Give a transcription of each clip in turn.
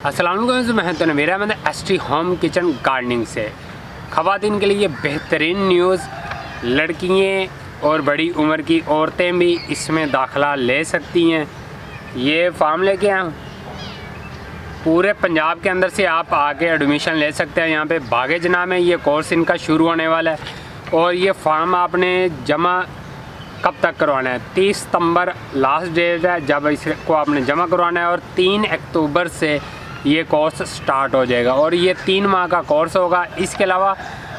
अस्सलाम वालेकुम, मैं तो मेरा मतलब एसटी होम किचन गार्डनिंग से ख़वातीन के लिए बेहतरीन न्यूज़। लड़कियाँ और बड़ी उम्र की औरतें भी इसमें दाखिला ले सकती हैं। ये फार्म लेके आए पूरे पंजाब के अंदर से आप आके एडमिशन ले सकते हैं। यहाँ पे बागे जनाब में ये कोर्स इनका शुरू होने वाला है और ये फार्म आपने जमा कब तक करवाना है? 30 सितंबर लास्ट डेट है जब इसको आपने जमा करवाना है और 3 अक्टूबर से ये कोर्स स्टार्ट हो जाएगा और ये 3 माह का कोर्स होगा। इसके अलावा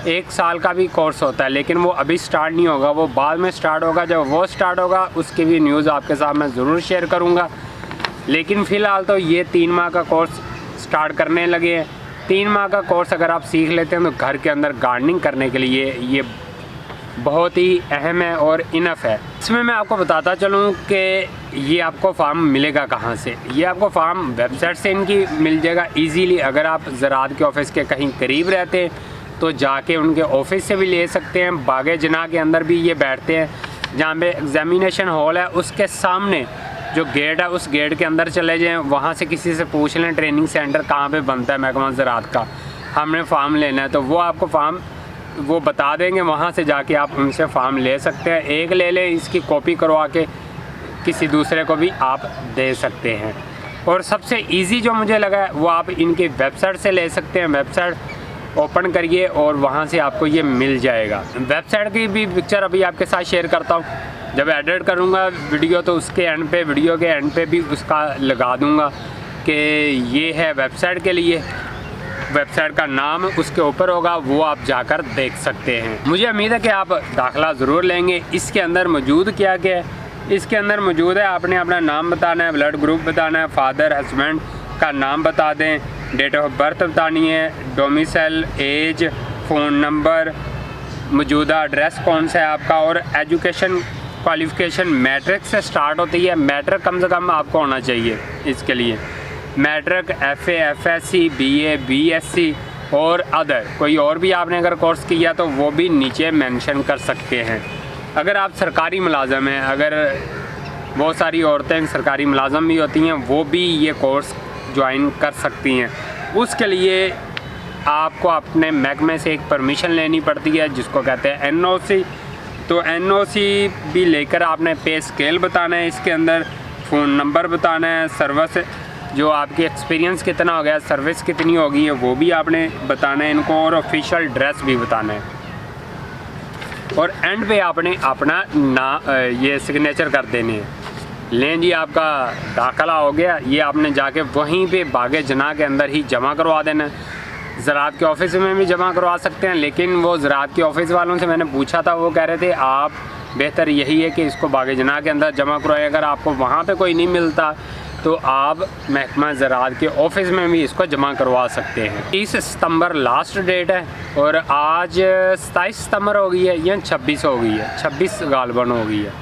1 साल का भी कोर्स होता है, लेकिन वो अभी स्टार्ट नहीं होगा, वो बाद में स्टार्ट होगा। जब वो स्टार्ट होगा उसकी भी न्यूज़ आपके साथ मैं ज़रूर शेयर करूँगा। लेकिन फ़िलहाल तो ये 3 माह का कोर्स स्टार्ट करने लगे हैं। 3 माह का कोर्स अगर आप सीख लेते हैं तो घर के अंदर गार्डनिंग करने के लिए ये बहुत ही अहम है और इनफ है। इसमें मैं आपको बताता चलूँ कि ये आपको फार्म मिलेगा कहाँ से। ये आपको फार्म वेबसाइट से इनकी मिल जाएगा इजीली। अगर आप ज़राअत के ऑफिस के कहीं करीब रहते हैं तो जाके उनके ऑफिस से भी ले सकते हैं। बागे जना के अंदर भी ये बैठते हैं, जहाँ पे एग्जामिनेशन हॉल है उसके सामने जो गेट है उस गेट के अंदर चले जाएँ, वहाँ से किसी से पूछ लें ट्रेनिंग सेंटर कहाँ पर बनता है महकमा ज़राअत का, हमने फार्म लेना है, तो वो आपको फार्म वो बता देंगे। वहाँ से जाके आप उनसे फार्म ले सकते हैं। एक ले लें, इसकी कॉपी करवा के किसी दूसरे को भी आप दे सकते हैं। और सबसे इजी जो मुझे लगा है वो आप इनकी वेबसाइट से ले सकते हैं। वेबसाइट ओपन करिए और वहाँ से आपको ये मिल जाएगा। वेबसाइट की भी पिक्चर अभी आपके साथ शेयर करता हूँ। जब एडिट करूँगा वीडियो तो उसके एंड पे, वीडियो के एंड पे भी उसका लगा दूँगा कि ये है वेबसाइट के लिए। वेबसाइट का नाम उसके ऊपर होगा, वो आप जाकर देख सकते हैं। मुझे उम्मीद है कि आप दाखिला ज़रूर लेंगे। इसके अंदर मौजूद क्या क्या है? इसके अंदर मौजूद है आपने अपना नाम बताना है, ब्लड ग्रुप बताना है, फादर हस्बैंड का नाम बता दें, डेट ऑफ बर्थ बतानी है, डोमिसाइल, एज, फ़ोन नंबर, मौजूदा एड्रेस कौन सा है आपका, और एजुकेशन क्वालिफ़िकेशन मैट्रिक से स्टार्ट होती है। मैट्रिक कम से कम आपको होना चाहिए इसके लिए। Matric, FA, FSC, BA, BSc और अदर कोई और भी आपने अगर कोर्स किया तो वो भी नीचे मेंशन कर सकते हैं। अगर आप सरकारी मुलाजम हैं, अगर बहुत सारी औरतें सरकारी मुलाजम भी होती हैं, वो भी ये कोर्स ज्वाइन कर सकती हैं। उसके लिए आपको अपने महकमे से एक परमिशन लेनी पड़ती है जिसको कहते हैं NOC। तो NOC भी लेकर आपने पे स्केल बताना है, इसके अंदर फ़ोन नंबर बताना है, सर्विस जो आपकी एक्सपीरियंस कितना हो गया, सर्विस कितनी होगी है वो भी आपने बताना है इनको, और ऑफिशियल ड्रेस भी बताना है। और एंड पे आपने अपना ये सिग्नेचर कर देने हैं। लें जी, आपका दाखिला हो गया। ये आपने जाके वहीं पे बागे जना के अंदर ही जमा करवा देना है। ज़राअत के ऑफिस में भी जमा करवा सकते हैं, लेकिन वो ज़राअत के ऑफिस वालों से मैंने पूछा था, वो कह रहे थे आप बेहतर यही है कि इसको बागे जना के अंदर जमा करवाएं। अगर आपको वहाँ पर कोई नहीं मिलता तो आप महकमा ज़राअत के ऑफिस में भी इसको जमा करवा सकते हैं। 30 सितंबर लास्ट डेट है और आज 27 सितंबर हो गई है या 26 हो गई है, 26 गालबन हो गई है।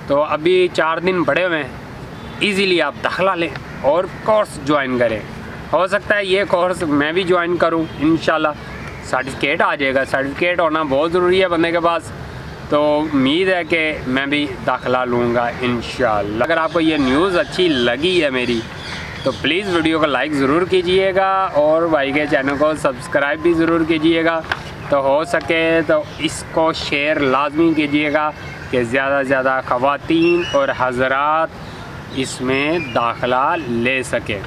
तो अभी 4 दिन बड़े हुए हैं। इजीली आप दाखिला लें और कोर्स ज्वाइन करें। हो सकता है ये कोर्स मैं भी ज्वाइन करूं इंशाल्लाह। सर्टिफिकेट आ जाएगा, सर्टिफिकेट होना बहुत ज़रूरी है बंदे के पास। तो उम्मीद है कि मैं भी दाखिला लूँगा इंशाल्लाह। अगर आपको ये न्यूज़ अच्छी लगी है मेरी तो प्लीज़ वीडियो को लाइक ज़रूर कीजिएगा और भाई के चैनल को सब्सक्राइब भी ज़रूर कीजिएगा। तो हो सके तो इसको शेयर लाजमी कीजिएगा कि ज़्यादा से ज़्यादा ख़वातीन और हज़रात इसमें दाखिला ले सकें।